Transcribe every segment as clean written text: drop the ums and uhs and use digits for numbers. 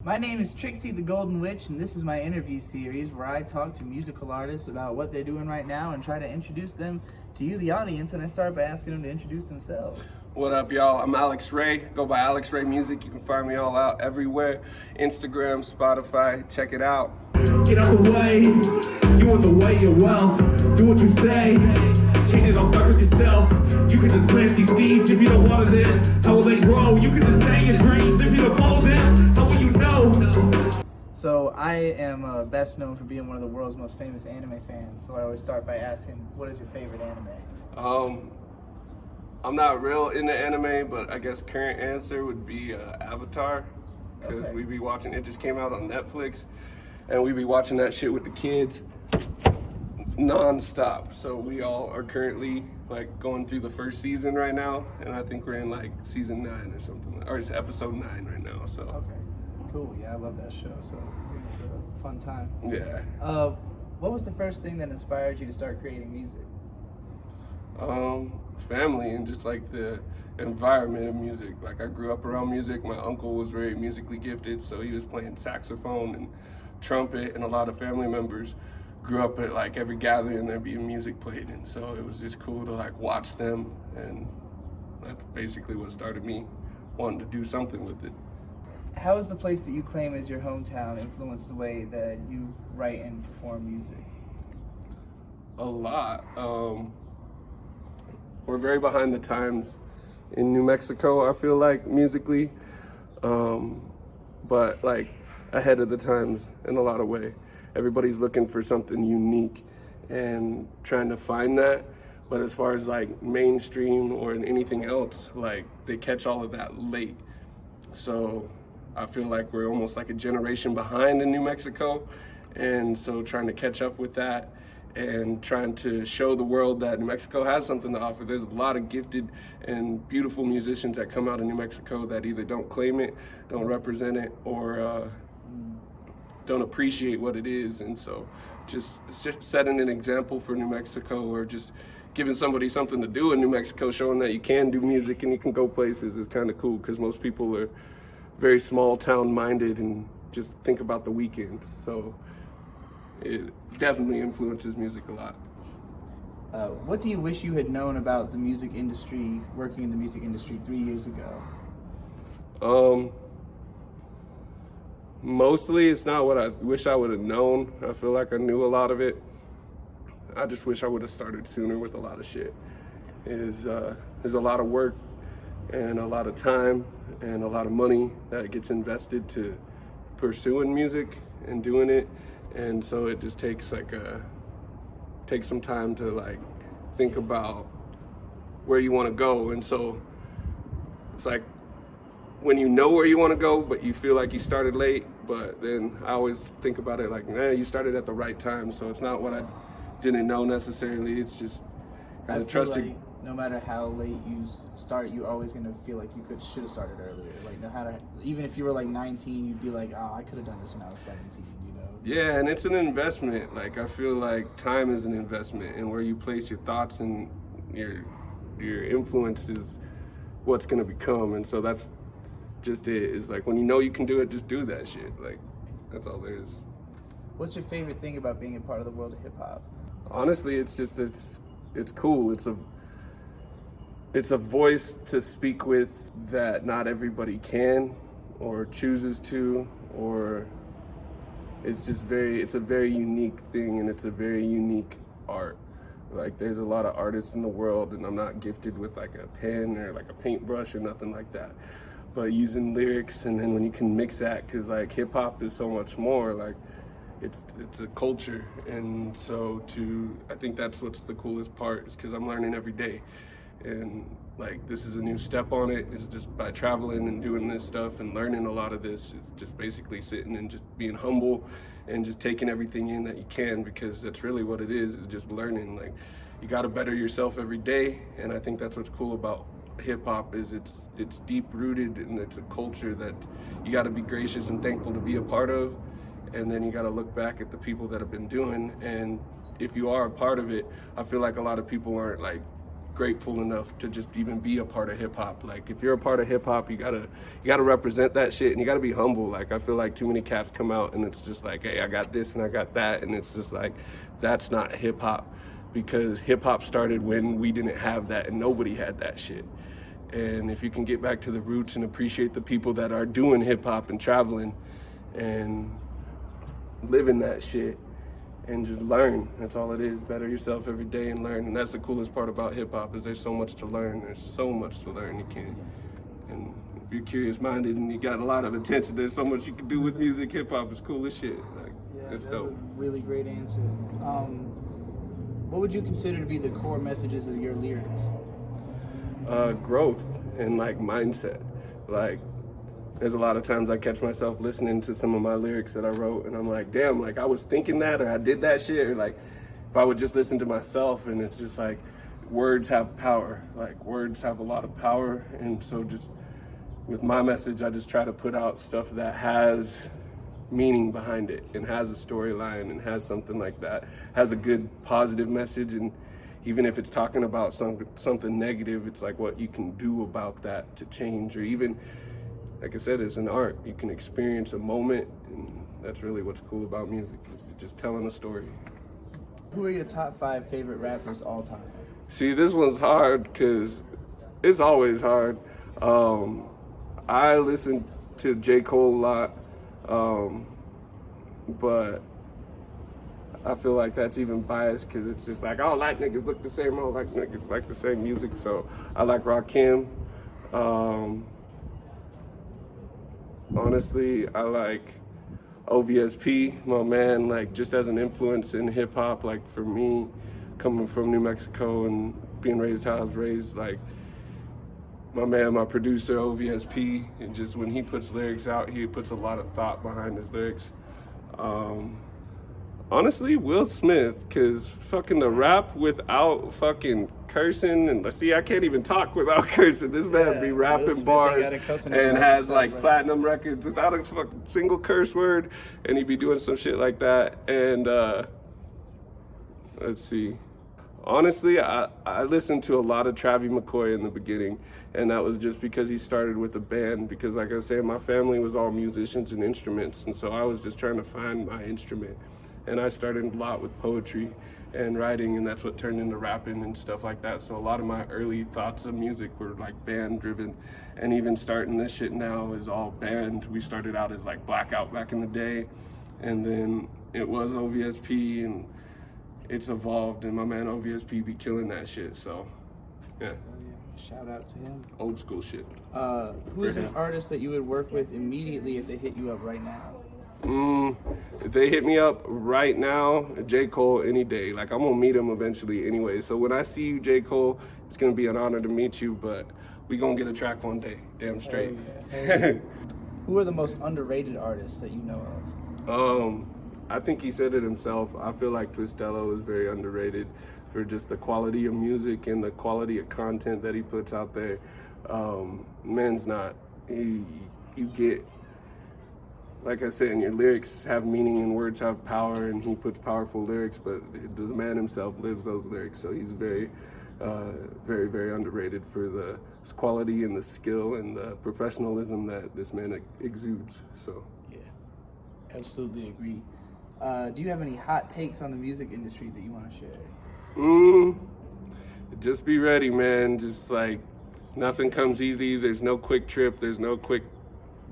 My name is Trixie the Golden Witch, and this is my interview series where I talk to musical artists about what they're doing right now and try to introduce them to you, the audience, and I start by asking them to introduce themselves. What up, y'all? I'm Alex Ray. Go by Alex Ray Music. You can find me all out everywhere. Instagram, Spotify. Check it out. Get out the way. You want the way your wealth. Do what you say. Change it, don't fuck with yourself. You can just plant these seeds if you don't water them. How will they grow? You can just say your dreams if you don't follow them. How will you know? So I am best known for being one of the world's most famous anime fans. So I always start by asking, what is your favorite anime? I'm not real into anime, but I guess current answer would be Avatar, because Okay. we be watching. It just came out on Netflix, and we be watching that shit with the kids non-stop. So we all are currently like going through the first season right now, and I think we're in like season 9 or something, or it's episode 9 right now. So Okay, cool. Yeah, I love that show. So we're in for a fun time. yeah. What was the first thing that inspired you to start creating music? Family and just like the environment of music. Like I grew up around music. My uncle was very musically gifted, so he was playing saxophone and trumpet, and a lot of family members grew up at like every gathering there'd be music played, and so it was just cool to like watch them, and that's basically what started me wanting to do something with it. How has the place that you claim as your hometown influenced the way that you write and perform music? A lot. We're very behind the times in New Mexico, I feel like, musically, but like ahead of the times in a lot of ways. Everybody's looking for something unique and trying to find that, but as far as like mainstream or anything else, like they catch all of that late. So I feel like we're almost like a generation behind in New Mexico, and so trying to catch up with that and trying to show the world that New Mexico has something to offer. There's a lot of gifted and beautiful musicians that come out of New Mexico that either don't claim it, don't represent it, or don't appreciate what it is. And so just setting an example for New Mexico, or just giving somebody something to do in New Mexico, showing that you can do music and you can go places, is kind of cool, because most people are very small town minded and just think about the weekend. So it definitely influences music a lot. What do you wish you had known about the music industry, working in the music industry 3 years ago? Mostly it's not what I wish I would have known. I feel like I knew a lot of it. I just wish I would have started sooner with a lot of shit. There's a lot of work and a lot of time and a lot of money that gets invested to pursuing music and doing it. And so it just takes some time to like think about where you want to go. And so it's like when you know where you want to go, but you feel like you started late. But then I always think about it like, man, you started at the right time. So it's not what I didn't know necessarily. It's just kind of trusting. Like no matter how late you start, you're always gonna feel like you should have started earlier. Like no matter, even if you were like 19, you'd be like, oh, I could have done this when I was 17. Yeah, and it's an investment. Like I feel like time is an investment, and where you place your thoughts and your influence is what's gonna become. And so that's just it. It's like when you know you can do it, just do that shit. Like that's all there is. What's your favorite thing about being a part of the world of hip hop? Honestly, it's cool. It's a voice to speak with that not everybody can or chooses to, or it's a very unique thing, and it's a very unique art. Like there's a lot of artists in the world, and I'm not gifted with like a pen or like a paintbrush or nothing like that, but using lyrics, and then when you can mix that, because like hip hop is so much more, like it's a culture. And so I think that's what's the coolest part, is because I'm learning every day. And like this is a new step on it. It's just by traveling and doing this stuff and learning a lot of this. It's just basically sitting and just being humble and just taking everything in that you can, because that's really what it is just learning. Like you got to better yourself every day, and I think that's what's cool about hip hop, is it's deep rooted, and it's a culture that you got to be gracious and thankful to be a part of. And then you got to look back at the people that have been doing, and if you are a part of it, I feel like a lot of people aren't like grateful enough to just even be a part of hip hop. Like, if you're a part of hip hop, you gotta represent that shit, and you gotta be humble. Like, I feel like too many cats come out and it's just like, hey, I got this and I got that, and it's just like, that's not hip hop, because hip hop started when we didn't have that and nobody had that shit. And if you can get back to the roots and appreciate the people that are doing hip hop and traveling and living that shit, and just learn. That's all it is. Better yourself every day and learn. And that's the coolest part about hip hop, is there's so much to learn. There's so much to learn. You can. And if you're curious minded and you got a lot of attention, there's so much you can do with music. Hip hop is cool as shit. Like, Yeah, it's that's dope. a really great answer. What would you consider to be the core messages of your lyrics? Growth and like mindset. Like, there's a lot of times I catch myself listening to some of my lyrics that I wrote and I'm like, damn, like I was thinking that, or I did that shit, or like if I would just listen to myself. And it's just like, words have power. Like, words have a lot of power. And so just with my message, I just try to put out stuff that has meaning behind it and has a storyline and has something like that, has a good positive message. And even if it's talking about something negative, it's like what you can do about that to change. Or even, like I said, it's an art. You can experience a moment, and that's really what's cool about music, is just telling a story. Who are your top 5 favorite rappers all time? See, this one's hard because it's always hard. I listen to J. Cole a lot, but I feel like that's even biased because it's just like, I don't like niggas look the same, I don't like niggas like the same music. So I like Rakim. Honestly, I like OVSP, my man, like just as an influence in hip hop. Like, for me, coming from New Mexico and being raised how I was raised, like my man, my producer, OVSP, and just when he puts lyrics out, he puts a lot of thought behind his lyrics. Honestly, Will Smith, because fucking the rap without fucking cursing, and see, I can't even talk without cursing. This man be rapping bars and has like platinum records without a fucking single curse word, and he be doing some shit like that. And let's see. Honestly, I listened to a lot of Travie McCoy in the beginning, and that was just because he started with a band. Because, like I said, my family was all musicians and instruments, and so I was just trying to find my instrument. And I started a lot with poetry and writing, and that's what turned into rapping and stuff like that. So a lot of my early thoughts of music were like band driven, and even starting this shit now is all band. We started out as like Blackout back in the day, and then it was OVSP, and it's evolved, and my man OVSP be killing that shit. So yeah, shout out to him. Old school shit. Who is an artist that you would work with immediately if they hit you up right now? If they hit me up right now, J. Cole any day. Like, I'm gonna meet him eventually anyway. So when I see you, J. Cole, it's gonna be an honor to meet you, but we gonna get a track one day, damn straight. Who are the most underrated artists that you know of? I think he said it himself. I feel like Twistello is very underrated for just the quality of music and the quality of content that he puts out there. Man's not. You get, like I said, and your lyrics have meaning and words have power, and he puts powerful lyrics, but the man himself lives those lyrics, so he's very, very underrated for the quality and the skill and the professionalism that this man exudes. So yeah, absolutely agree. Do you have any hot takes on the music industry that you want to share? Just be ready, man. Just like, nothing comes easy. There's no quick trip. There's no quick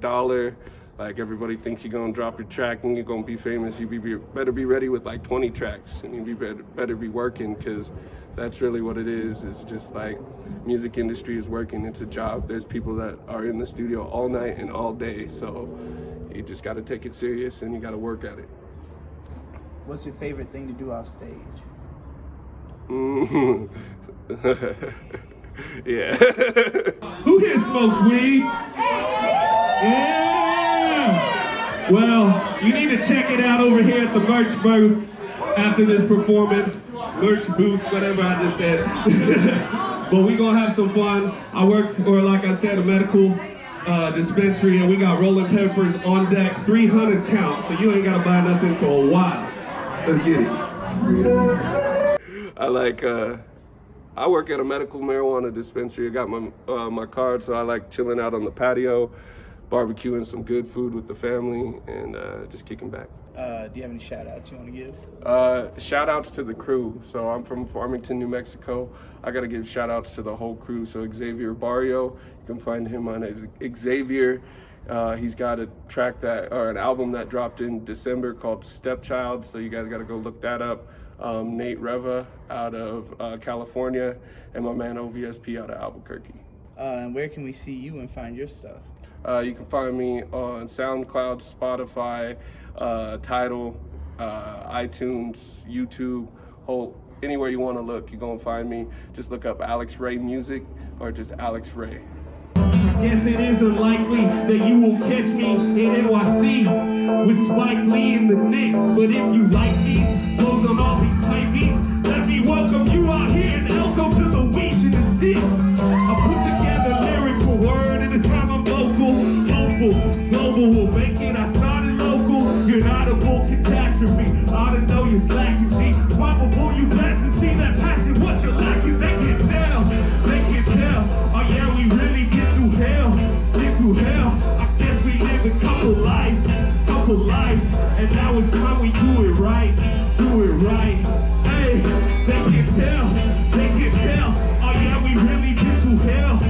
dollar. Like, everybody thinks you're gonna drop your track and you're gonna be famous. You better be ready with like 20 tracks, and you better be working, because that's really what it is. It's just like, music industry is working. It's a job. There's people that are in the studio all night and all day, so you just gotta take it serious and you gotta work at it. What's your favorite thing to do off stage? Yeah. Who here smokes weed? Yeah! Well, you need to check it out over here at the merch booth after this performance. Merch booth, whatever I just said. But we gonna have some fun. I work for, like I said, a medical dispensary, and we got rolling peppers on deck, 300 count, so you ain't gotta buy nothing for a while. Let's get it. I like I work at a medical marijuana dispensary. I got my card, so I like chilling out on the patio, barbecuing some good food with the family, and just kicking back. Do you have any shout outs you want to give? Shout outs to the crew. So I'm from Farmington, New Mexico. I got to give shout outs to the whole crew. So Xavier Barrio, you can find him on Xavier. He's got a track an album that dropped in December called Stepchild. So you guys got to go look that up. Nate Reva out of California, and my man OVSP out of Albuquerque. And where can we see you and find your stuff? You can find me on SoundCloud, Spotify, Tidal, iTunes, YouTube, anywhere you want to look, you're going to find me. Just look up Alex Ray Music or just Alex Ray. Guess it is unlikely that you will catch me in NYC with Spike Lee and the Knicks. But if you like these flows on all these type beats, let me welcome you out here and welcome to the weeds and the sticks. I put together lyrics for word and the time I'm local, global will make it. I started local, you're not a bull catastrophe. I ought to know you're slacking, G. Probable you blast and see that passion, what you're lacking. They can tell. Oh yeah, we really get through hell. I guess we live a couple lives, and now it's time we do it right. Hey, they can tell. Oh yeah, we really get through hell.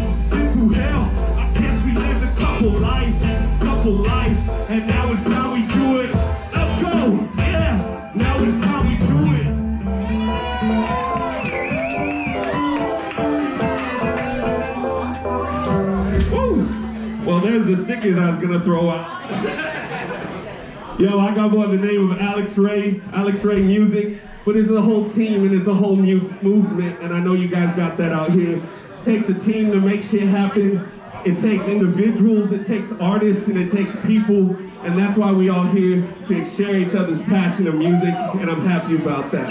I guess we live a couple lives, and now it's time we do it. Let's go, yeah, now it's time we do it. Well, there's the stickers I was gonna throw out. Yo, I got by the name of Alex Ray Music, but it's a whole team and it's a whole movement, and I know you guys got that out here. It takes a team to make shit happen. It takes individuals, it takes artists, and it takes people, and that's why we all here to share each other's passion of music, and I'm happy about that.